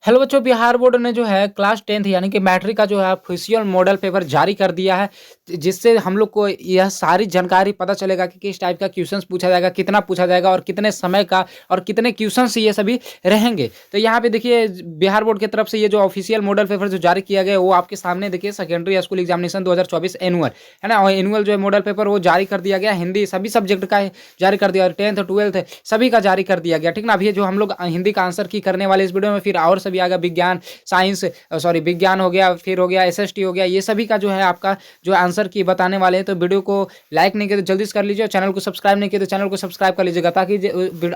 Hello बच्चों, Bihar board ने जो है क्लास 10th यानी कि मैट्रिक का जो है ऑफिशियल मॉडल पेपर जारी कर दिया है। जिससे हम लोग को यह सारी जानकारी पता चलेगा कि किस टाइप का क्वेश्चंस पूछा जाएगा, कितना पूछा जाएगा और कितने समय का और कितने क्वेश्चंस ये सभी रहेंगे। तो यहाँ पे देखिए, बिहार बोर्ड की तरफ से ये जो ऑफिशियल मॉडल पेपर जो जारी किया गया है वो आपके सामने देखिए, सेकेंडरी स्कूल एग्जामिनेशन 2024 एनुअल है ना। और एनुअल जो है मॉडल पेपर वो जारी कर दिया गया, हिंदी सभी सब्जेक्ट का जारी कर दिया, 10th 12th सभी का जारी कर दिया गया, ठीक ना। अभी ये जो हम लोग हिंदी का आंसर की करने वाले इस वीडियो में, फिर और सभी आएगा, विज्ञान, साइंस, सॉरी विज्ञान हो गया, फिर हो गया एसएसटी हो गया, ये सभी का जो है आपका जो आंसर की बताने वाले हैं। तो वीडियो को लाइक नहीं किया तो जल्दी से कर लीजिए, और चैनल को सब्सक्राइब नहीं किया तो चैनल को सब्सक्राइब कर लीजिएगा, ताकि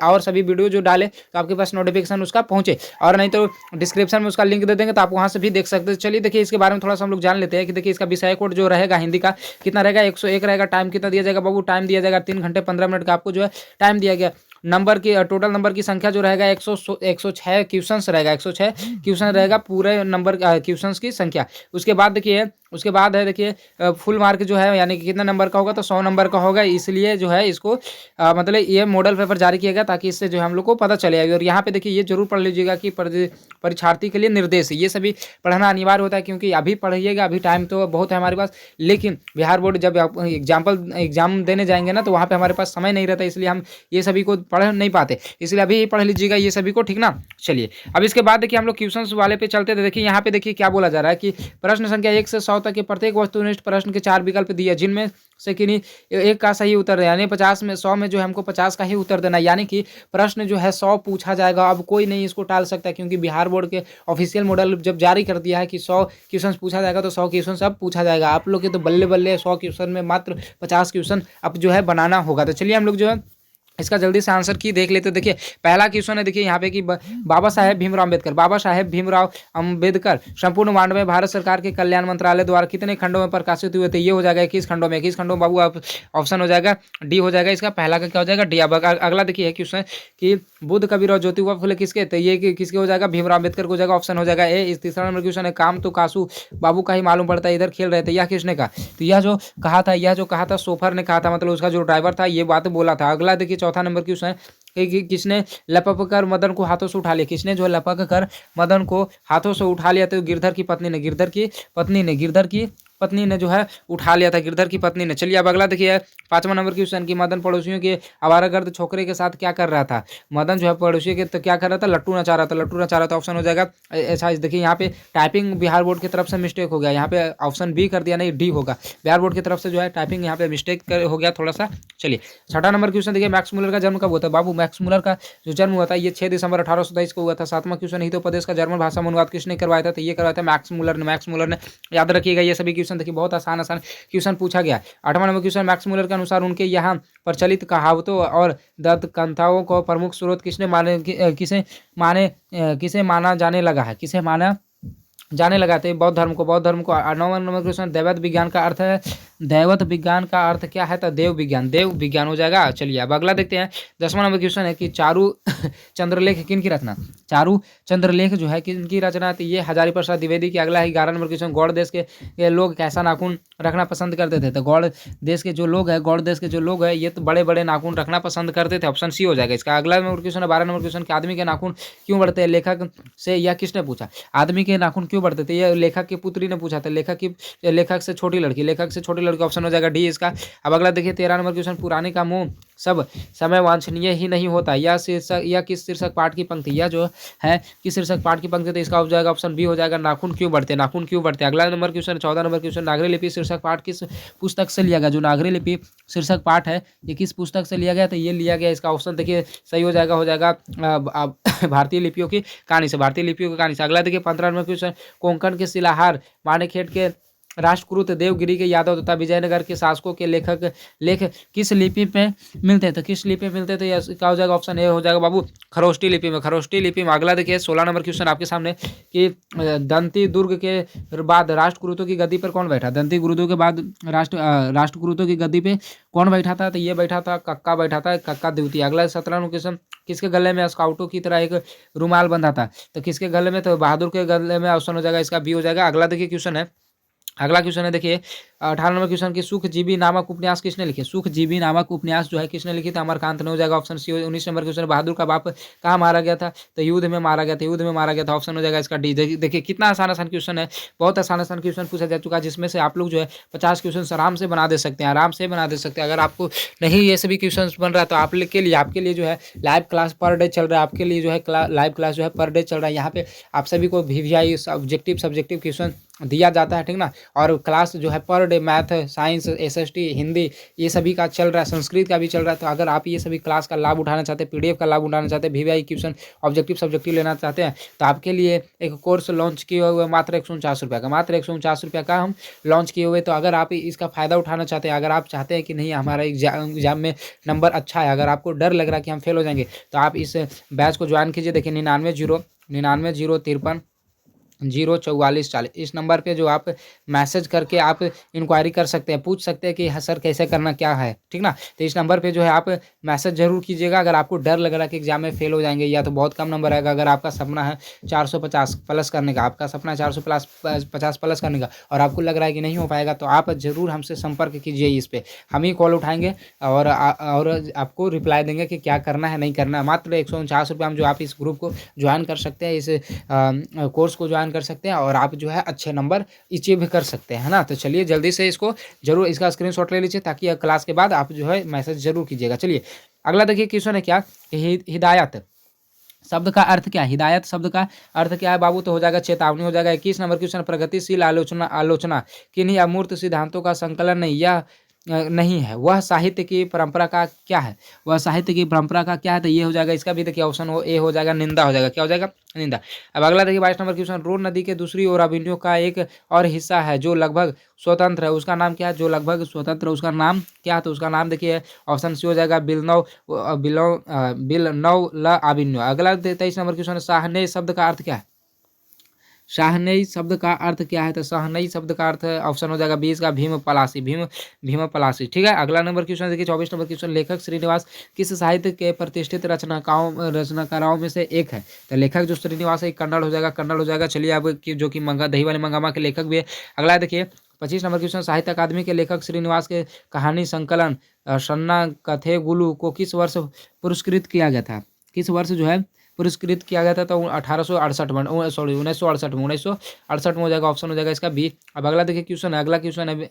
और सभी वीडियो जो डाले तो आपके पास नोटिफिकेशन उसका पहुंचे। और नहीं तो डिस्क्रिप्शन में उसका लिंक दे देंगे, तो आप वहां से भी देख सकते हैं। चलिए देखिए, इसके बारे में थोड़ा सा हम लोग जान लेते हैं कि देखिए इसका विषय कोड जो रहेगा हिंदी का कितना रहेगा, 101 रहेगा। टाइम कितना दिया जाएगा बाबू, टाइम दिया जाएगा 3 घंटे 15 मिनट का आपको जो है टाइम दिया गया। नंबर की टोटल नंबर की संख्या जो रहेगा 106 क्वेश्चंस रहेगा, 106 क्वेश्चन रहेगा पूरे नंबर क्वेश्चंस की संख्या। उसके बाद देखिए, उसके बाद है देखिए फुल मार्क जो है यानी कि कितना नंबर का होगा, तो 100 नंबर का होगा। इसलिए जो है इसको मतलब ये मॉडल पेपर जारी किया गया, ताकि इससे जो है हम लोग को पता चले। और यहाँ पे देखिए ये जरूर पढ़ लीजिएगा कि परीक्षार्थी के लिए निर्देश, ये सभी पढ़ना अनिवार्य होता है, क्योंकि अभी पढ़िएगा, अभी टाइम तो बहुत है हमारे पास, लेकिन बिहार बोर्ड जब एग्जाम देने जाएंगे ना, तो वहाँ पे हमारे पास समय नहीं रहता, इसलिए हम ये सभी को पढ़ नहीं पाते, इसलिए अभी ही पढ़ लीजिएगा ये सभी को, ठीक ना। चलिए अब इसके बाद देखिए हम लोग क्वेश्चंस वाले पे चलते थे। देखिए यहाँ पे देखिए क्या बोला जा रहा है कि प्रश्न संख्या 1 से 100 तक के प्रत्येक वस्तुनिष्ठ प्रश्न के 4 विकल्प दिए, जिनमें से किन्हीं एक का सही उत्तर है, यानी 50 में 100 में जो है हमको 50 का ही उत्तर देना है। यानी कि प्रश्न जो है 100 पूछा जाएगा। अब कोई नहीं इसको टाल सकता, क्योंकि बिहार बोर्ड के ऑफिशियल मॉडल जब जारी कर दिया है कि 100 क्वेश्चन पूछा जाएगा, तो 100 क्वेश्चन सब पूछा जाएगा। आप लोग के तो बल्ले बल्ले 100 क्वेश्चन में मात्र 50 क्वेश्चन अब जो है बनाना होगा। तो चलिए हम लोग जो है इसका जल्दी से आंसर की देख लेते। देखिए पहला क्वेश्चन है, देखिए यहाँ पे कि बाबा साहेब भीमराव अम्बेडकर, बाबा साहेब भीमराव अम्बेडकर संपूर्ण मांडव में भारत सरकार के कल्याण मंत्रालय द्वारा कितने खंडों में प्रकाशित हुए थे। ये हो जाएगा 21 खंडों में, 21 खंडों में बाबू। आप ऑप्शन हो जाएगा डी हो जाएगा, इसका पहला का क्या हो जाएगा, डी। अब अगला देखिए क्वेश्चन कि बुद्ध कबीर और ज्योतिबा फुले किसके थे, ये किसके हो जाएगा, भीमराव अम्बेडकर को हो जाएगा, ऑप्शन हो जाएगा ए। इस तीसरा नंबर क्वेश्चन है, काम तो कासू बाबू का ही मालूम पड़ता है, इधर खेल रहे थे, यह किसने कहा। तो यह जो कहा था सोफर ने कहा था, मतलब उसका जो ड्राइवर था ये बात बोला था। अगला देखिए चौथा नंबर क्वेश्चन है कि किसने लपक कर मदन को हाथों से उठा लिया, किसने जो लपक कर मदन को हाथों से उठा लिया। तो गिरधर की पत्नी ने, गिरधर की पत्नी ने जो है उठा लिया था, गिरधर की पत्नी ने। चलिए अब अगला देखिए 5वां नंबर क्वेश्चन की मदन पड़ोसियों के आवारागर्द छोकरे के साथ क्या कर रहा था। मदन जो है पड़ोसी के तो क्या कर रहा था, लट्टू नचा रहा था, लट्टू नचा रहा था, ऑप्शन हो जाएगा ऐसा। देखिए यहाँ पे टाइपिंग बिहार बोर्ड की तरफ से मिस्टेक हो गया, यहाँ पे ऑप्शन बी कर दिया, नहीं डी होगा। बिहार बोर्ड की तरफ से जो है टाइपिंग यहाँ पे मिस्टेक हो गया थोड़ा सा। चलिए 6वां नंबर क्वेश्चन देखिए, मैक्स मुलर का जन्म कब हुआ था बाबू। मैक्स मुलर का जो जन्म हुआ था ये 6 दिसंबर 1827 को हुआ था। 7वां क्वेश्चन, हितोपदेश का जर्मन भाषा में अनुवाद किसने करवाया था, तो ये करवाया था मैक्स मुलर ने, मैक्स मुलर ने। याद रखिएगा ये सभी क्वेश्चन देखिए बहुत आसान क्वेश्चन पूछा गया। 8वां नंबर क्वेश्चन, मैक्स मुलर के अनुसार उनके यहाँ प्रचलित कहावतों और दंत कथाओं को प्रमुख स्रोत किसे माना जाने लगा है, किसे माना जाने लगाते हैं, बौद्ध धर्म को। 9वां नंबर क्वेश्चन, दैवत विज्ञान का अर्थ है, दैवत विज्ञान का अर्थ क्या है, तो देव विज्ञान हो जाएगा। चलिए अब अगला देखते हैं 10वां नंबर क्वेश्चन है कि चारू चंद्रलेख किन की रचना, चारू चंद्रलेख जो है किन की रचना, तो ये हजारी प्रसाद द्विवेदी की। अगला है 11 नंबर क्वेश्चन, गौड़ देश के लोग कैसा नाखून रखना पसंद करते थे, तो गौड़ देश के जो लोग हैं ये तो बड़े बड़े नाखून रखना पसंद करते थे, ऑप्शन सी हो जाएगा इसका। अगला नंबर क्वेश्चन है 12 नंबर क्वेश्चन, कि आदमी के नाखून क्यों बढ़ते हैं, लेखक से यह किसने पूछा, आदमी के नाखून क्यों बढ़ते थे, ये लेखक की पुत्री ने पूछा था, लेखक से छोटी लड़की, ऑप्शन हो जाएगा डी इसका। अब अगला देखिए 13 नंबर क्वेश्चन, पुराने का मुंह सब समय वांछनीय ही नहीं होता, यह किस शीर्षक पाठ की पंक्ति, यह जो है किस शीर्षक पाठ की पंक्ति, तो इसका हो जाएगा ऑप्शन बी हो जाएगा, नाखून क्यों बढ़ते। अगला नंबर क्वेश्चन 14 नंबर क्वेश्चन, नागरी लिपि शीर्षक पाठ किस पुस्तक से लिया गया, जो नागरी लिपि शीर्षक पाठ है ये किस पुस्तक से लिया गया, तो ये लिया गया, इसका ऑप्शन देखिए सही हो जाएगा भारतीय लिपियों की कहानी से। अगला देखिए 15 नंबर क्वेश्चन, कोंकण के शिलाहार मानेखेट के राष्ट्रकूट देवगिरी के यादव तथा विजयनगर के शासकों के लेख किस लिपि में मिलते हैं, तो किस लिपि में मिलते थे, क्या हो जाएगा, ऑप्शन ए हो जाएगा बाबू, खरोष्टी लिपि में। अगला देखिए 16 नंबर क्वेश्चन आपके सामने कि दंती दुर्ग के बाद राष्ट्रकूटों की गद्दी पर कौन बैठा, दंती गुरुदों के बाद राष्ट्रकूटों की गद्दी पे कौन बैठा था, तो ये बैठा था कक्का द्वितीय। अगला 17 नंबर क्वेश्चन, किसके गले में स्काउटों की तरह एक रुमाल बंधा था, तो किसके गले में, तो बहादुर के गले में, ऑप्शन हो जाएगा इसका बी हो जाएगा। अगला देखिए क्वेश्चन है अगला क्वेश्चन है, देखिए 18 नंबर क्वेश्चन की सुखजीवी नामक उपन्यास किसने लिखे? सुखजीवी नामक उपन्यास जो है किसने लिखी? तो अमरकांत ने हो जाएगा, ऑप्शन सी। 19 नंबर क्वेश्चन, बहादुर का बाप कहाँ मारा गया था? तो युद्ध में मारा गया था, युद्ध में मारा गया था, ऑप्शन हो जाएगा इसका डी। देखिए कितना आसान आसान क्वेश्चन है, बहुत आसान आसान क्वेश्चन पूछा जा चुका है, जिसमें से आप लोग जो है 50 क्वेश्चन आराम से बना दे सकते हैं, आराम से बना दे सकते हैं। अगर आपको नहीं ये सभी क्वेश्चन बन रहा है तो आपके लिए जो है लाइव क्लास पर डे चल रहा है, आपके लिए जो है लाइव क्लास जो है पर डे चल रहा है। यहाँ पे आप सभी को VVI सब्जेक्टिव क्वेश्चन दिया जाता है, ठीक ना। और क्लास जो है per day math, science, SST, Hindi, ये सभी का चल रहा है, संस्कृत का भी चल रहा है। तो अगर आप ये सभी क्लास का लाभ उठाना चाहते हैं, PDF का लाभ उठाना चाहते हैं, VVI क्वेश्चन ऑब्जेक्टिव सब्जेक्टिव लेना चाहते हैं, तो आपके लिए एक कोर्स लॉन्च किए हुए मात्र 149 रुपये का, मात्र 149 रुपये का हम लॉन्च किए हुए। तो अगर आप इसका फ़ायदा उठाना चाहते हैं, अगर आप चाहते हैं कि नहीं हमारा एग्जाम में नंबर अच्छा है, अगर आपको डर लग रहा है कि हम फेल हो जाएंगे, तो आप इस बैच को ज्वाइन कीजिए। देखिए 99 0 इस नंबर पे जो आप मैसेज करके आप इंक्वायरी कर सकते हैं, पूछ सकते हैं कि हाँ सर कैसे करना क्या है, ठीक ना। तो इस नंबर पे जो है आप मैसेज जरूर कीजिएगा। अगर आपको डर लग रहा है कि एग्जाम में फेल हो जाएंगे या तो बहुत कम नंबर आएगा, अगर आपका सपना है 450 प्लस करने का, आपका सपना है 450 प्लस करने का, और आपको लग रहा है कि नहीं हो पाएगा, तो आप जरूर हमसे संपर्क कीजिए। इस पर हम ही कॉल उठाएंगे और आपको रिप्लाई देंगे कि क्या करना है नहीं करना है। मात्र 149 रुपये हम जो आप इस ग्रुप को ज्वाइन कर सकते हैं, इस कोर्स को ज्वाइन कर सकते हैं, और आप जो है अच्छे नंबर अचीव कर सकते हैं ना। तो चलिए जल्दी से इसको जरूर इसका स्क्रीनशॉट ले लीजिए, ताकि क्लास के बाद आप जो है मैसेज जरूर कीजिएगा। चलिए अगला देखिए क्वेश्चन है क्या, हिदायत शब्द का अर्थ क्या है? हिदायत शब्द का अर्थ क्या है बाबू? तो हो जाएगा चेतावनी, हो जाएगा। 21 नंबर क्वेश्चन, प्रगतिशील आलोचना किन्हीं अमूर्त सिद्धांतों का संकलन नहीं, यह नहीं है, वह साहित्य की परंपरा का क्या है? वह साहित्य की परंपरा का क्या है? तो ये हो जाएगा, इसका भी देखिए ऑप्शन ए हो जाएगा, निंदा हो जाएगा। क्या हो जाएगा? निंदा। अब अगला देखिए 22 नंबर क्वेश्चन, रोन नदी के दूसरी ओर अभिनयों का एक और हिस्सा है जो लगभग स्वतंत्र है, उसका नाम क्या है? जो लगभग स्वतंत्र है उसका नाम क्या है? तो उसका नाम देखिए ऑप्शन सी हो जाएगा, बिलनौ ल अभिनय। अगला 23 नंबर क्वेश्चन, साहने शब्द का अर्थ क्या है? शाहनई शब्द का अर्थ क्या है? तो शाहनई शब्द का अर्थ ऑप्शन हो जाएगा 20 का, भीम पलासी, ठीक है। अगला नंबर क्वेश्चन देखिए 24 नंबर क्वेश्चन, लेखक श्रीनिवास किस साहित्य के प्रतिष्ठित रचनाकारों में से एक है? तो लेखक जो श्रीनिवास है कन्नड़ हो जाएगा। चलिए अब जो कि दही वाले मंगामा के लेखक भी है। अगला देखिए 25 नंबर क्वेश्चन, साहित्य अकादमी के लेखक श्रीनिवास के कहानी संकलन सन्ना कथेगुलु को किस वर्ष पुरस्कृत किया गया था? किस वर्ष जो है पुरस्कृत किया गया था? तो 1868 में, सॉरी 1968 में हो जाएगा, ऑप्शन हो जाएगा इसका बी। अब अगला देखिए क्वेश्चन है, अगला क्वेश्चन है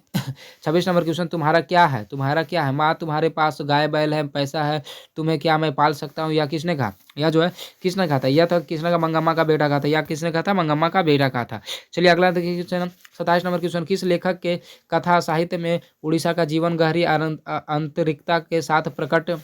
26 नंबर क्वेश्चन, तुम्हारा क्या है? माँ तुम्हारे पास गाय बैल है, पैसा है, तुम्हें क्या मैं पाल सकता हूँ? या किसने कहा? या जो है किसने कहा था? या तो किसने का? मंगम्मा का बेटा कहा था, या किसने कहा था? मंगम्मा का बेटा कहा था। चलिए अगला देखिए क्वेश्चन 27 नंबर क्वेश्चन, किस लेखक के कथा साहित्य में उड़ीसा का जीवन गहरी आंतरिकता के साथ प्रकट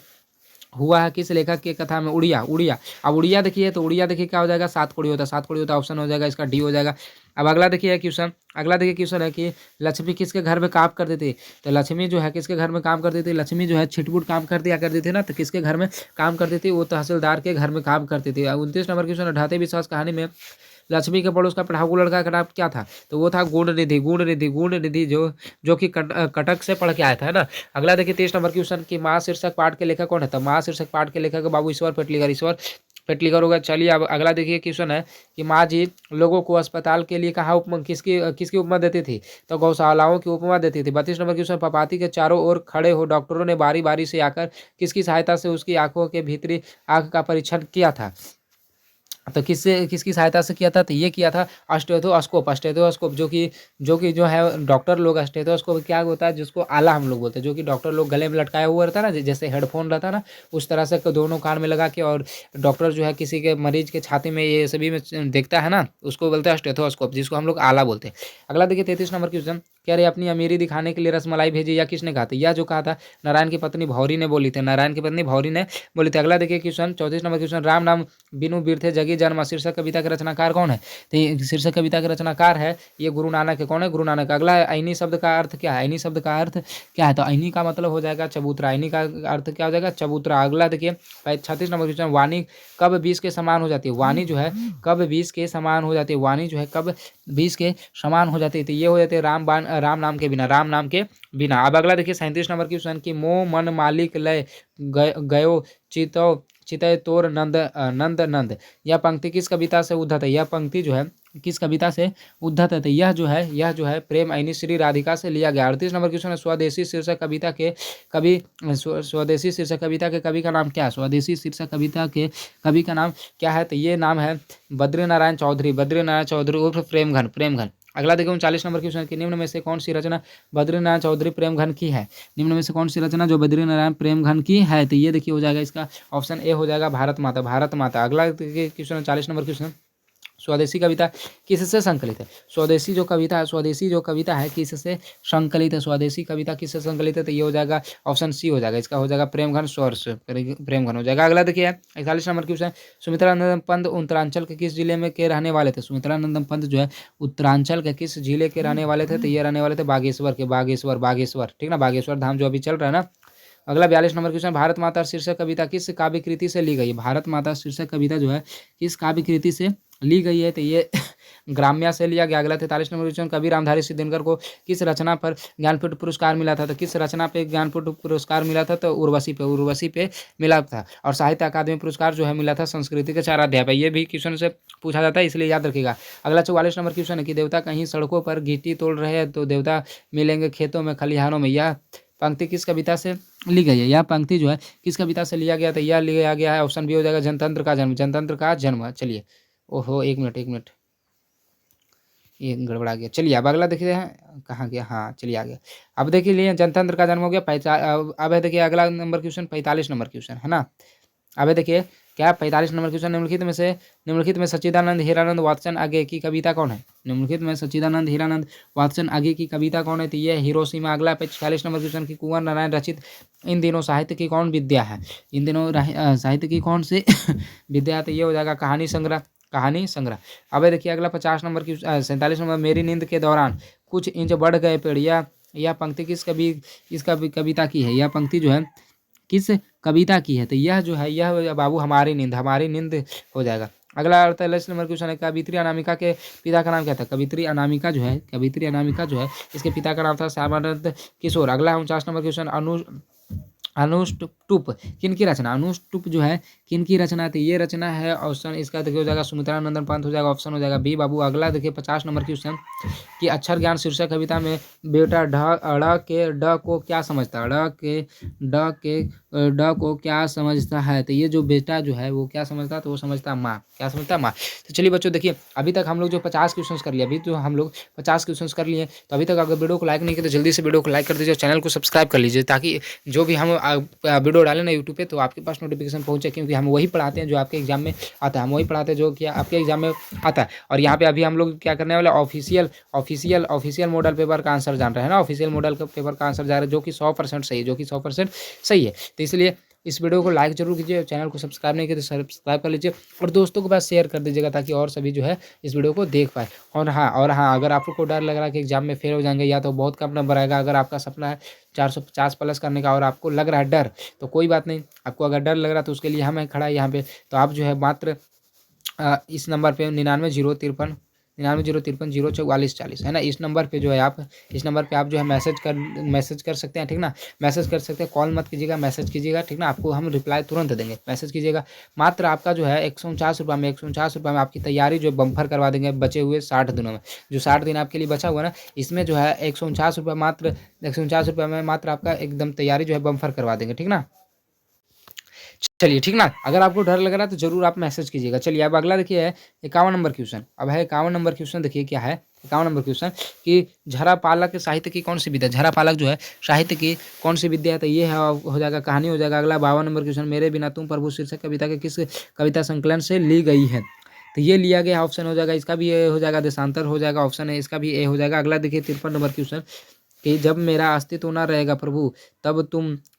हुआ है? किस लेखक की कथा में? उड़िया। अब उड़िया देखिए, तो उड़िया देखिए क्या हो जाएगा? 7 कौड़ी होता है, ऑप्शन हो जाएगा इसका डी हो जाएगा। अब अगला देखिए क्वेश्चन है कि लक्ष्मी किसके घर में काम करती थी? तो लक्ष्मी जो है किसके घर में काम करती थी? लक्ष्मी जो है छिटपुट काम कर दिया करती थी ना, तो किसके घर में काम करती थी? वो तहसीलदार के घर में काम करती थी। 29 नंबर क्वेश्चन, ढाते विश्वास कहानी में लक्ष्मी के पड़ोस का पढ़ाकू लड़का का नाम क्या था? तो वो था गुण निधि जो कि कटक से पढ़ के आया था, है ना। अगला देखिए 23 नंबर क्वेश्चन की माँ शीर्षक पाठ के लेखक कौन है? तो माँ शीर्षक पाठ के लेखक बाबू ईश्वर पेटलीकर होगा। चलिए अब अगला देखिए क्वेश्चन है कि माँ जी लोगों को अस्पताल के लिए कहाँ उपमा किसकी उपमा देती थी? तो गौशालाओं की उपमा देती थी। 32 नंबर क्वेश्चन, पपाती के चारों ओर खड़े हो डॉक्टरों ने बारी बारी से आकर किसकी सहायता से उसकी आंखों के भीतरी आंख का परीक्षण किया था? तो किसकी सहायता से किया था? तो ये किया था स्टेथोस्कोप, जो है डॉक्टर लोग स्टेथोस्कोप क्या होता है, जिसको आला हम लोग बोलते हैं, जो कि डॉक्टर लोग गले में लटकाया हुआ रहता है ना, जैसे हेडफोन रहता है ना, उस तरह से दोनों कान में लगा के, और डॉक्टर जो है किसी के मरीज के छाती में ये सभी में देखता है ना, उसको बोलते हैं स्टेथोस्कोप, जिसको हम लोग आला बोलते हैं। अगला देखिए 33 नंबर क्वेश्चन, कह रहे अपनी अमीरी दिखाने के लिए रसमलाई भेजी, या किसने कहा था? यह जो कहा था नारायण की पत्नी भौरी ने बोली थी, अगला देखिए क्वेश्चन 34 नंबर क्वेश्चन, राम नाम बिनु बिरथे जगी जन्म शीर्षक कविता के रचनाकार कौन है? तो ये शीर्षक कविता के रचनाकार है ये गुरु नानक है। कौन है? गुरु नानक। अगला है ऐनी शब्द का अर्थ क्या है? ऐनी शब्द का अर्थ क्या है? तो ऐनी का मतलब हो जाएगा चबूतरा, ऐनी का अर्थ क्या हो जाएगा? चबूतरा। अगला देखिए 36 नंबर क्वेश्चन, वाणी कब 20 के समान हो जाती है? वाणी जो है कब 20 के समान हो जाती है? वाणी जो है कब 20 के समान हो जाती है? तो ये हो जाते हैं राम नाम के बिना। अब अगला देखिए 37 नंबर क्वेश्चन की मोह मन मालिक लय गयो चितय तोर नंद नंद। यह पंक्ति किस कविता से उद्धत है? यह पंक्ति जो है किस कविता से उद्धत है? तो यह जो है प्रेम ऐनी श्री राधिका से लिया गया। 38 नंबर क्वेश्चन है, स्वदेशी शीर्षक कविता के कवि स्वदेशी शीर्षक कविता के कवि का नाम क्या है? स्वदेशी शीर्षक कविता के कवि का नाम क्या है? तो ये नाम है बद्रीनारायण चौधरी, बद्रीनारायण चौधरी उर्फ प्रेमघन, प्रेमघन। अगला देखिए 39 नंबर क्वेश्चन की निम्न में से कौन सी रचना बद्रीनारायण चौधरी प्रेमघन की है? निम्न में से कौन सी रचना जो बद्रीनारायण प्रेमघन की है? तो ये देखिए हो जाएगा इसका ऑप्शन ए हो जाएगा भारत माता, भारत माता। अगला क्वेश्चन 40 नंबर क्वेश्चन, स्वदेशी कविता किससे संकलित है? स्वदेशी जो कविता है किससे संकलित है? स्वदेशी कविता किससे संकलित है? तो ये हो जाएगा ऑप्शन सी हो जाएगा, इसका हो जाएगा प्रेमघन स्वर से, प्रेमघन हो जाएगा। अगला देखिए 41 नंबर क्वेश्चन, सुमित्रानंदन पंत उत्तरांचल के किस जिले में के रहने वाले थे? सुमित्रानंदन पंत जो है उत्तरांचल के किस जिले के रहने वाले थे? तो ये रहने वाले थे बागेश्वर के, बागेश्वर, ठीक ना, बागेश्वर धाम जो अभी चल रहा है ना। अगला 42 नंबर क्वेश्चन, भारत माता शीर्षक कविता किस काव्य कृति से ली गई है? भारत माता शीर्षक कविता जो है किस काव्य कृति से ली गई है? तो ये ग्राम्या से लिया गया। अगला 43 नंबर क्वेश्चन, कवि रामधारी सिद्धेश्वर को किस रचना पर ज्ञानपीठ पुरस्कार मिला था? तो किस रचना पे ज्ञानपीठ पुरस्कार मिला था? तो उर्वशी पे मिला था। और साहित्य अकादमी पुरस्कार जो है मिला था संस्कृति के 4 अध्याय पे। ये भी क्वेश्चन से पूछा जाता है, इसलिए याद रखिएगा। अगला 44 नंबर क्वेश्चन है कि देवता कहीं सड़कों पर गिट्टी तोड़ रहे हैं तो देवता मिलेंगे खेतों में, खलिहानों में। यह पंक्ति किस कविता से ली गई है? यह पंक्ति जो है किस कविता से लिया गया? तो यह लिया गया है, ऑप्शन बी हो जाएगा जनतंत्र का जन्म, जनतंत्र का जन्म। चलिए, ओहो एक मिनट, ये गड़बड़ा गया। चलिए अब अगला देखिए हैं, कहाँ गया? हाँ चलिए आ गया। अब देखिए लिए जनतंत्र का जन्म हो गया। अब है देखिए अगला नंबर क्वेश्चन 45 नंबर क्वेश्चन है ना। अब है देखिए क्या 45 नंबर क्वेश्चन, निम्नलिखित में सच्चिदानंद हीरानंद वात्सन आगे की कविता कौन है? निम्नलिखित में सच्चिदानंद हीरानंद वात्सन आगे की कविता कौन है? तो ये हिरोशिमा। अगला 46 नंबर क्वेश्चन की कुंवर नारायण रचित इन दिनों साहित्य की कौन विद्या है? इन दिनों साहित्य की कौन सी विद्या है? तो ये हो जाएगा कहानी संग्रह, कहानी संग्रह। अब देखिए अगला 50 नंबर की 47 नंबर, मेरी नींद के दौरान कुछ इंच बढ़ गए पेड़, यह पंक्ति किस कविता की है? यह पंक्ति जो है किस कविता की है? तो यह जो है यह बाबू हमारी नींद हो जाएगा। अगला 48 नंबर क्वेश्चन है, कवित्री अनामिका के पिता का नाम क्या था? कवित्री अनामिका जो है इसके पिता का नाम था श्यामानंद किशोर। अगला 49 नंबर क्वेश्चन, अनुष्टुप किन की रचना? अनुष्टुप जो है किन की रचना थी? ये रचना है ऑप्शन इसका देखिए हो जाएगा सुमित्रानंदन पंत हो जाएगा, ऑप्शन हो जाएगा बी बाबू। अगला देखिए 50 नंबर क्वेश्चन कि अक्षर ज्ञान शीर्षक कविता में बेटा ढ के ड को क्या समझता है? ड को क्या समझता है? तो ये जो बेटा जो है वो क्या समझता है? तो वो समझता माँ। क्या समझता है? माँ। तो चलिए बच्चों देखिए अभी तक हम लोग जो 50 क्वेश्चन कर लिए, अभी तो हम लोग 50 क्वेश्चन कर लिए, तो अभी तक अगर वीडियो को लाइक नहीं किया तो जल्दी से वीडियो को लाइक कर दीजिए और चैनल को सब्सक्राइब कर लीजिए, ताकि जो भी हम वीडियो डालें ना यूट्यूब पे तो आपके पास नोटिफिकेशन पहुंचे, क्योंकि हम वही पढ़ाते हैं जो आपके एग्जाम में आता है, हम वही पढ़ाते हैं जो कि आपके एग्जाम में आता है। और यहाँ पे अभी हम लोग क्या करने वाले, ऑफिशियल मॉडल पेपर का आंसर जान रहे हैं ना, ऑफिशियल मॉडल का पेपर का आंसर जा रहा है जो कि 100% सही है, तो इसलिए इस वीडियो को लाइक जरूर कीजिए, चैनल को सब्सक्राइब नहीं किया तो सब्सक्राइब कर लीजिए और दोस्तों के पास शेयर कर दीजिएगा, ताकि और सभी जो है इस वीडियो को देख पाए। और हाँ अगर आप लोग को डर लग रहा है कि एग्जाम में फेल हो जाएंगे या तो बहुत कम नंबर आएगा, अगर आपका सपना है 450 प्लस करने का और आपको लग रहा है डर, तो कोई बात नहीं, आपको अगर डर लग रहा है तो उसके लिए हमें खड़ा है यहाँ पे, तो आप जो है मात्र इस नंबर पे 9903504440 है ना, इस नंबर पे जो है आप जो है मैसेज कर सकते हैं, ठीक ना, मैसेज कर सकते हैं, कॉल मत कीजिएगा, मैसेज कीजिएगा, ठीक ना, आपको हम रिप्लाई तुरंत देंगे, मैसेज कीजिएगा। मात्र आपका जो है 149 रुपये में आपकी तैयारी जो बम्फर करवा देंगे बचे हुए 60 दिनों में। जो 60 दिन आपके लिए बचा हुआ ना, इसमें जो है 149 रुपये में मात्र आपका एकदम तैयारी जो है बम्फर करवा देंगे, ठीक ना। चलिए ठीक ना, अगर आपको डर लग रहा है तो जरूर आप मैसेज कीजिएगा। चलिए अब अगला देखिए है 51 नंबर क्वेश्चन। अब है 51 नंबर क्वेश्चन, देखिए क्या है 51 नंबर क्वेश्चन कि झरा पालक साहित्य की कौन सी विद्या, झरा पालक जो है साहित्य की कौन सी विद्या है? तो ये है हो जाएगा कहानी हो जाएगा। अगला 52 नंबर क्वेश्चन, मेरे बिना तुम प्रभु शीर्षक कविता के किस कविता संकलन से ली गई है? तो ये लिया गया ऑप्शन हो जाएगा, इसका भी ए हो जाएगा, देशांतर हो जाएगा, ऑप्शन है इसका भी ए हो जाएगा। अगला देखिए 53 नंबर क्वेश्चन कि जब मेरा अस्तित्व ना रहेगा प्रभु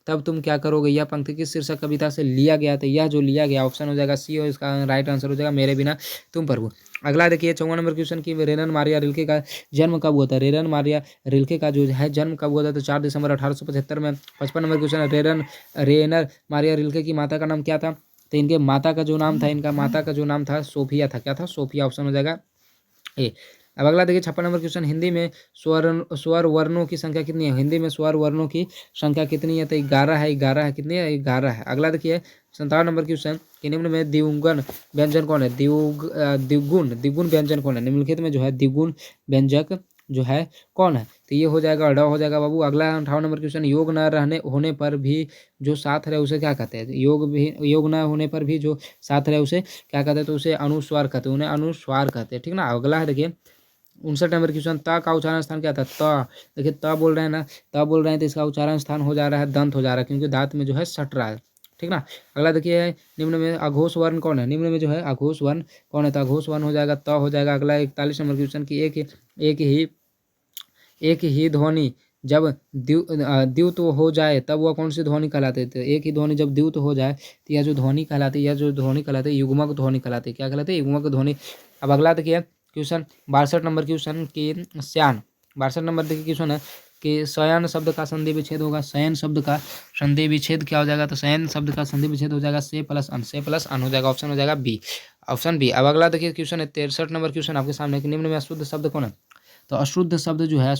तब तुम क्या करोगे? यह पंक्ति किस शीर्षक कविता से लिया गया? तो यह जो लिया गया ऑप्शन हो जाएगा सी, और इसका राइट आंसर हो जाएगा मेरे बिना तुम प्रभु। अगला देखिए 54 नंबर क्वेश्चन की रेनन मारिया रिल्के का जन्म कब हुआ था? रेनन मारिया रिल्के का जो है जन्म कब हुआ था? तो 4 दिसंबर 1875 में। 55 नंबर क्वेश्चन, रेनर मारिया रिल्के की माता का नाम क्या था? तो इनके माता का जो नाम था सोफिया था। क्या था? सोफिया, ऑप्शन हो जाएगा ए। अब अगला देखिए 56 नंबर क्वेश्चन, हिंदी में स्वर वर्णों की संख्या कितनी है? हिंदी में स्वर वर्णों की संख्या कितनी है? तो 11 है, कितनी है? 11 है। अगला देखिए 57 नंबर क्वेश्चन कि निम्न में द्विगुण व्यंजन कौन है? द्विगुण व्यंजन कौन है? निम्नलिखित में जो है द्विगुण व्यंजक जो है कौन है? तो ये हो जाएगा ड हो जाएगा बाबू। अगला 58 नंबर क्वेश्चन, योग न रहने होने पर भी जो साथ रहे उसे क्या कहते हैं? योग न होने पर भी जो साथ रहे उसे क्या कहते हैं? तो उसे अनुस्वार कहते हैं, उन्हें अनुस्वार कहते हैं, ठीक ना। अगला है देखिए 59 नंबर क्वेश्चन, त का उच्चारण स्थान क्या था? त, देखिए त बोल रहे हैं ना, त बोल रहे हैं तो इसका उच्चारण स्थान हो जा रहा है दंत हो जा रहा है, क्योंकि दांत में जो है सट रहा है, ठीक ना। अगला देखिए निम्न में अघोष वर्ण कौन है? निम्न में जो है अघोष वर्ण कौन है? तो अघोष वर्ण हो जाएगा त हो जाएगा। अगला 41 नंबर क्वेश्चन की एक ही ध्वनि जब द्युत हो जाए तब वह कौन सी ध्वनि कहलाते थे? एक ही ध्वनि जब द्युत हो जाए तो यह जो ध्वनि कहलाती है, यह जो ध्वनि कहलाती है युग्मक ध्वनि कहलाती है। क्या कहलाती है? युग्मक ध्वनि। अब अगला देखिए क्वेश्चन 62 नंबर क्वेश्चन की श्यान 62 नंबर देखिए क्वेश्चन है कि शयन शब्द का संधि विच्छेद होगा। शयन शब्द का संधि विच्छेद क्या हो जाएगा? तो शयन शब्द का संधि विच्छेद हो जाएगा से प्लस अन हो जाएगा। ऑप्शन हो जाएगा बी, ऑप्शन बी। अब अगला देखिए क्वेश्चन है 63 नंबर क्वेश्चन आपके सामने कि निम्न में अशुद्ध शब्द कौन है? तो अशुद्ध शब्द जो है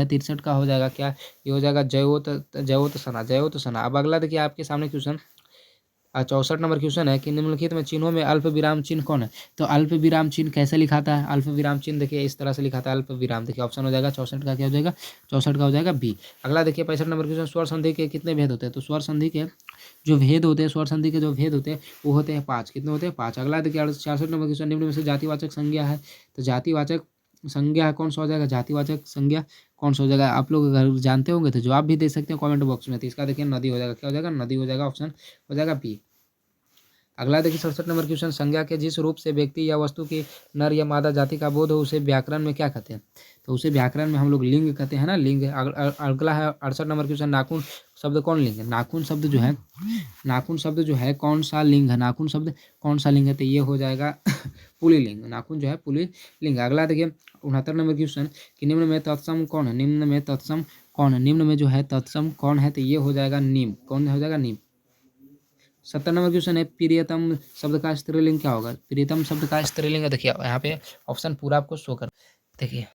63 का हो जाएगा क्या? ये हो जाएगा जयोत सना। अब अगला देखिए आपके सामने क्वेश्चन 64 नंबर क्वेश्चन है कि निम्नलिखित में चिन्हों में अल्प विराम चिन्ह कौन है? तो अल्प विराम चिन्ह कैसे लिखाता है? अल्प विराम चिन्ह देखिए इस तरह से लिखाता है अल्प विराम। देखिए ऑप्शन हो जाएगा 64 का क्या हो जाएगा? 64 का हो जाएगा बी। अगला देखिए 65 नंबर क्वेश्चन, स्वर संधि के कितने भेद होते हैं? तो स्वर संधि के जो भेद होते हैं, स्वर संधि के जो भेद होते हैं वो होते हैं 5। कितने होते हैं? 5। अगला देखिए 66 नंबर क्वेश्चन, निम्न में से जातिवाचक संज्ञा है, तो जातिवाचक संज्ञा कौन सा हो जाएगा? जातिवाचक संज्ञा कौन सा हो जाएगा? आप लोग अगर जानते होंगे तो जवाब भी दे सकते हैं कमेंट बॉक्स में। तो इसका देखिए नदी हो जाएगा। क्या हो जाएगा? नदी हो जाएगा। ऑप्शन हो जाएगा बी। अगला देखिए 67 नंबर क्वेश्चन, संज्ञा के जिस रूप से व्यक्ति या वस्तु की नर या मादा जाति का बोध हो उसे व्याकरण में क्या कहते हैं? तो उसे व्याकरण में हम लोग लिंग कहते हैं ना, लिंग। अगला है 68 नंबर क्वेश्चन, नाखून शब्द कौन लिंग है? नाखून शब्द जो है कौन सा लिंग है? नाखून शब्द कौन सा लिंग है? तो ये हो जाएगा पुल्लिंग। नाखून जो है पुल्लिंग। अगला देखिए 69 नंबर क्वेश्चन कि निम्न में तत्सम कौन है? निम्न में तत्सम कौन है? निम्न में जो है तत्सम कौन है? तो ये हो जाएगा नीम। कौन हो जाएगा? नीम। 70 नंबर क्वेश्चन है प्रियतम शब्द का स्त्रीलिंग क्या होगा? प्रियतम शब्द का स्त्रीलिंग देखिए यहाँ पे ऑप्शन पूरा आपको शो कर देखिए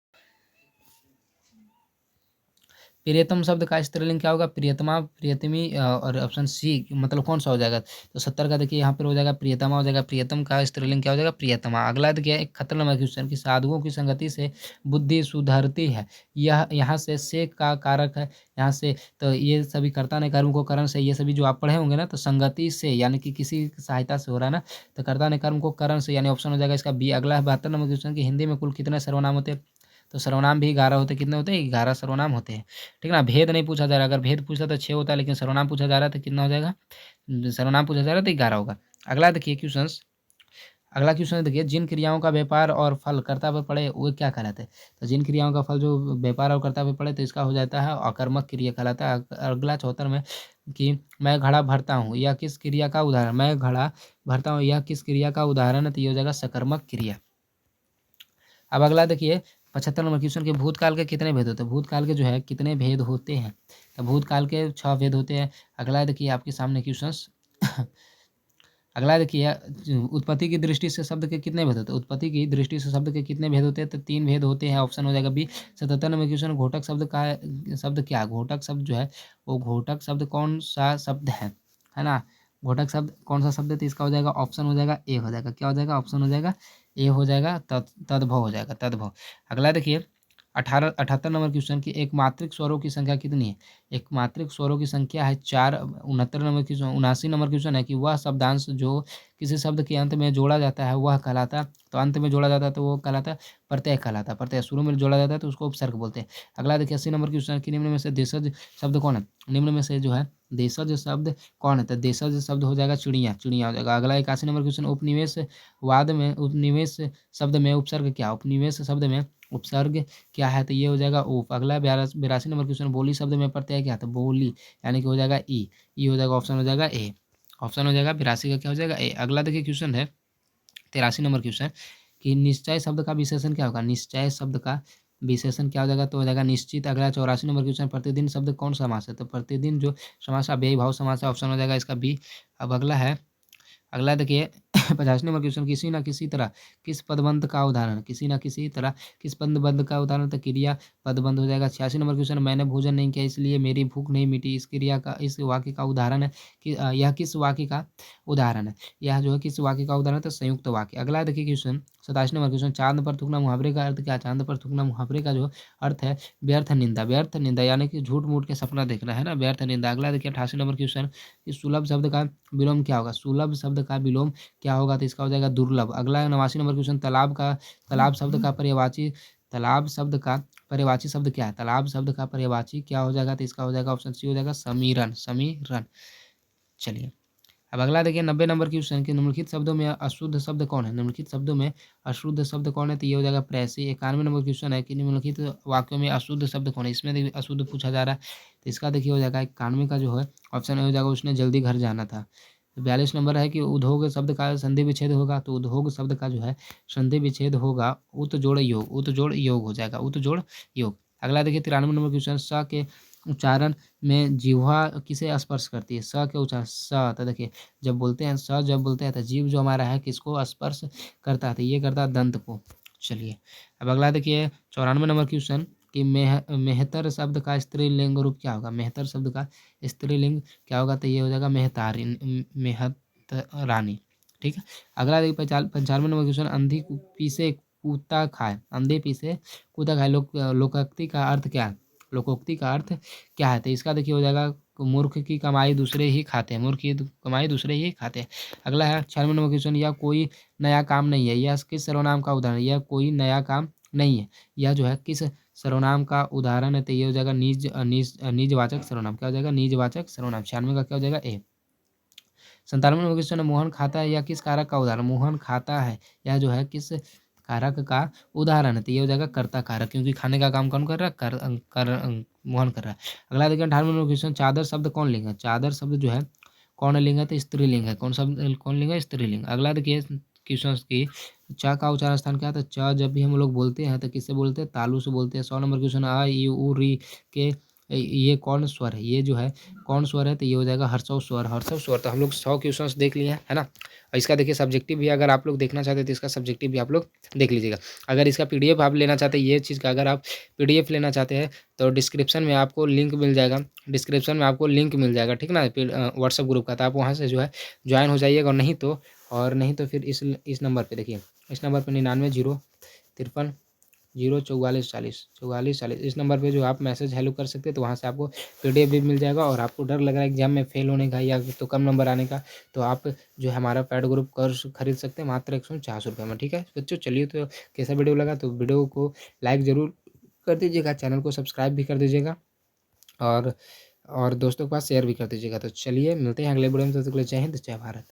प्रियतम शब्द का स्त्रीलिंग क्या होगा? प्रियतमा, प्रियतमी और ऑप्शन सी मतलब कौन सा हो जाएगा? तो 70 का देखिए यहाँ पर हो जाएगा प्रियतमा हो जाएगा। प्रियतम का स्त्रीलिंग क्या हो जाएगा? प्रियतमा। अगला देखिए 71 नंबर क्वेश्चन की साधुओं की संगति से बुद्धि सुधरती है, यह यहाँ से का कारक है, यहाँ से तो ये सभी कर्ता ने कर्म को करण से, ये सभी जो आप पढ़े होंगे ना, तो संगति से यानी कि किसी सहायता से हो रहा है ना, तो कर्ता ने कर्म को करण से यानी ऑप्शन हो जाएगा इसका बी। अगला है 72 नंबर क्वेश्चन की हिंदी में कुल कितने सर्वनाम होते हैं? तो सर्वनाम भी 11 होते हैं। कितने होते हैं? 11 सर्वनाम होते हैं, ठीक ना। भेद नहीं पूछा जा रहा, अगर भेद पूछा तो 6 होता है, लेकिन सर्वनाम पूछा जा रहा है तो कितना हो जाएगा? सर्वनाम पूछा जा रहा है तो 11 होगा। अगला देखिए अगला क्वेश्चन देखिए, जिन क्रियाओं का व्यापार और फल कर्ता पर पड़े वो क्या कहलाते हैं? तो जिन क्रियाओं का फल जो व्यापार और कर्ता पर पड़े तो इसका हो जाता है अकर्मक क्रिया कहलाता है। अगला 74 में कि मैं घड़ा भरता हूँ, यह किस क्रिया का उदाहरण? मैं घड़ा भरता हूँ यह किस क्रिया का उदाहरण है? तो ये हो जाएगा सकर्मक क्रिया। अब अगला देखिए 75 नंबर क्वेश्चन के भूतकाल के कितने भेद होते हैं? भूतकाल के जो है कितने भेद होते हैं? तो भूतकाल के 6 भेद होते हैं। अगला देखिए आपके सामने क्वेश्चन अगला देखिए उत्पत्ति की दृष्टि से शब्द के कितने भेद होते हैं? उत्पत्ति की दृष्टि से शब्द के कितने भेद होते हैं? तो 3 भेद होते हैं। ऑप्शन हो जाएगा बी। 77 नंबर क्वेश्चन, घोटक शब्द क्या? घोटक शब्द जो है वो घोटक शब्द कौन सा शब्द है ना। घोटक शब्द कौन सा शब्द है? तो इसका हो जाएगा ऑप्शन हो जाएगा ए हो जाएगा। क्या हो जाएगा? ऑप्शन हो जाएगा ए हो जाएगा, तद्भव हो जाएगा, तद्भव। अगला देखिए 78 नंबर क्वेश्चन की एक मात्रिक स्वरों की संख्या कितनी है? एक मात्रिक स्वरों की संख्या है 4। 69 नंबर क्वेश्चन 79 नंबर क्वेश्चन है कि वह शब्दांश जो किसी शब्द के अंत में जोड़ा जाता है वह कहलाता, तो अंत में जोड़ा जाता है तो वो कहलाता प्रत्यय कहलाता। प्रत्यय शुरू में जोड़ा जाता है तो उसको उपसर्ग बोलते हैं। अगला देखिए 80 नंबर क्वेश्चन की निम्न में से देशज शब्द कौन है? निम्न में से जो है देशज शब्द कौन है? तो देशज शब्द हो जाएगा चिड़िया, चिड़िया हो जाएगा। अगला 81 नंबर क्वेश्चन, उपनिवेशवाद में उपनिवेश शब्द में उपसर्ग क्या? उपनिवेश शब्द में उपसर्ग क्या है? तो ये हो जाएगा उप। अगला 82 नंबर क्वेश्चन, बोली शब्द में प्रत्यय क्या है? तो बोली यानी कि हो जाएगा ई हो जाएगा। ऑप्शन हो जाएगा ए। ऑप्शन हो जाएगा 82 का क्या हो जाएगा? ए। अगला देखिए क्वेश्चन है 83 नंबर क्वेश्चन कि निश्चय शब्द का विशेषण क्या होगा? निश्चय शब्द का विशेषण क्या हो जाएगा? तो हो जाएगा निश्चित। अगला 84 नंबर क्वेश्चन, प्रतिदिन शब्द कौन सा समास है? तो प्रतिदिन जो समास अव्ययी भाव समास है। ऑप्शन हो जाएगा इसका बी। अब अगला देखिए 85 नंबर क्वेश्चन, किसी न किसी तरह किस पदबंध का उदाहरण, किसी न किसी तरह किस पदबंध का उदाहरण, तो क्रिया पदबंध हो जाएगा। 86 नंबर क्वेश्चन, मैंने भोजन नहीं किया इसलिए मेरी भूख नहीं मिटी, इस क्रिया का, इस वाक्य का उदाहरण है कि यह किस वाक्य का उदाहरण है, यह जो है किस वाक्य का उदाहरण है, तो संयुक्त वाक्य। अगला देखिए क्वेश्चन 87 नंबर क्वेश्चन, चांद पर थूकना मुहावरे का अर्थ क्या है? चांद पर थूकना मुहावरे का जो अर्थ है व्यर्थ निंदा, व्यर्थ निंदा यानी कि झूठ मूठ के सपना देखना है ना, व्यर्थ निंदा। अगला देखिए 88 नंबर क्वेश्चन, कि सुलभ शब्द का विलोम क्या होगा? सुलभ शब्द का विलोम क्या होगा? तो इसका हो जाएगा दुर्लभ। अगला 89 नंबर क्वेश्चन, तालाब शब्द का पर्यायवाची, तालाब शब्द का पर्यायवाची शब्द क्या है? तालाब शब्द का पर्यायवाची क्या हो जाएगा? तो इसका हो जाएगा ऑप्शन सी हो जाएगा समीरन, समीरन। चलिए अब अगला देखिए 90 नंबर क्वेश्चन, कि निम्नलिखित शब्दों में अशुद्ध शब्द कौन है? निम्नलिखित शब्दों में अशुद्ध शब्द कौन है? तो ये हो जाएगा प्रेसी। 91 नंबर क्वेश्चन है कि निम्नलिखित वाक्यों में अशुद्ध शब्द कौन है? इसमें देखिए अशुद्ध पूछा जा रहा है, तो इसका देखिए हो जाएगा 91 का जो है ऑप्शन हो जाएगा उसने जल्दी घर जाना था। 42 नंबर है कि उद्योग शब्द का संधि विच्छेद होगा, तो उद्योग शब्द का जो है संधि विच्छेद होगा उत जोड़ योग, उत जोड़ योग हो जाएगा, उत जोड़ योग। अगला देखिए 93 नंबर क्वेश्चन, स के उच्चारण में जिह्वा किसे स्पर्श करती है? स के उच्चारण स, तो देखिए जब बोलते हैं स, जब बोलते हैं तो जीभ जो हमारा है किसको स्पर्श करता है? तो ये करता है दंत को। चलिए अब अगला देखिए 94 नंबर क्वेश्चन, कि मेहतर शब्द का स्त्रीलिंग रूप क्या होगा? मेहतर शब्द का स्त्रीलिंग क्या होगा? तो ये हो जाएगा मेहतारी, मेहतरानी। ठीक है। अगला देखिए 95 नंबर क्वेश्चन, अंधी पीसे कुत्ता खाए, अंधे पीसे कुत्ता खाए, लोकोक्ति का अर्थ क्या है? लोकोक्ति का अर्थ क्या है? तो इसका देखिए हो जाएगा मूर्ख की कमाई दूसरे ही खाते हैं, मूर्ख की कमाई दूसरे ही खाते हैं। अगला है 96 नंबर क्वेश्चन, यह कोई नया काम नहीं है, यह किस सर्वनाम का उदाहरण है? यह कोई नया काम नहीं है, यह जो है किस सर्वनाम का उदाहरण है? तो ये हो जाएगा निजवाचक सर्वनाम। क्या हो जाएगा? निजवाचक सर्वनाम। 96 का क्या हो जाएगा? ए। 97 नंबर क्वेश्चन, मोहन खाता है, यह किस कारक का उदाहरण? मोहन खाता है, यह जो है किस कारक का उदाहरण है? तो ये हो जाएगा कर्ता कारक, क्योंकि खाने का काम कौन कर रहा है? मोहन कर रहा है। अगला देखिए 98 नंबर क्वेश्चन, चादर शब्द कौन लिंग है? चादर शब्द जो है कौन लिंग है? तो स्त्रीलिंग है। कौन शब्द कौन लिंग है? स्त्रीलिंग। अगला देखिए क्वेश्चन की च का उच्चारण स्थान क्या था? च जब भी हम लोग बोलते हैं तो किससे बोलते हैं? तालु से बोलते हैं। 100 नंबर क्वेश्चन, आ ई उ री के ये कौन स्वर है? ये जो है कौन स्वर है? तो ये हो जाएगा हर्षव स्वर, हर्षव स्वर। तो हम लोग 100 क्वेश्चंस देख लिए हैं, है ना। और इसका देखिए सब्जेक्टिव भी अगर आप लोग देखना चाहते हैं तो इसका सब्जेक्टिव भी आप लोग देख लीजिएगा। अगर इसका पीडीएफ आप लेना चाहते हैं, ये चीज़ का अगर आप पीडीएफ लेना चाहते हैं तो डिस्क्रिप्शन में आपको लिंक मिल जाएगा, डिस्क्रिप्शन में आपको लिंक मिल जाएगा, ठीक ना, व्हाट्सअप ग्रुप का। तो आप वहाँ से जो है ज्वाइन हो जाइएगा, और नहीं तो फिर इस नंबर पर देखिए, इस नंबर पर 99 053 04440 इस नंबर पे जो आप मैसेज हेलो कर सकते हैं, तो वहाँ से आपको पीडीएफ भी मिल जाएगा। और आपको डर लग रहा है एग्जाम में फेल होने का या तो कम नंबर आने का, तो आप जो है हमारा पेड ग्रुप कोर्स खरीद सकते हैं मात्र 150 रुपये में। ठीक है बच्चों, चलिए तो कैसा वीडियो लगा तो वीडियो को लाइक ज़रूर कर दीजिएगा, चैनल को सब्सक्राइब भी कर दीजिएगा, और दोस्तों के पास शेयर भी कर दीजिएगा। तो चलिए मिलते हैं अगले वीडियो में, तब तक के लिए जय हिंद, जय भारत।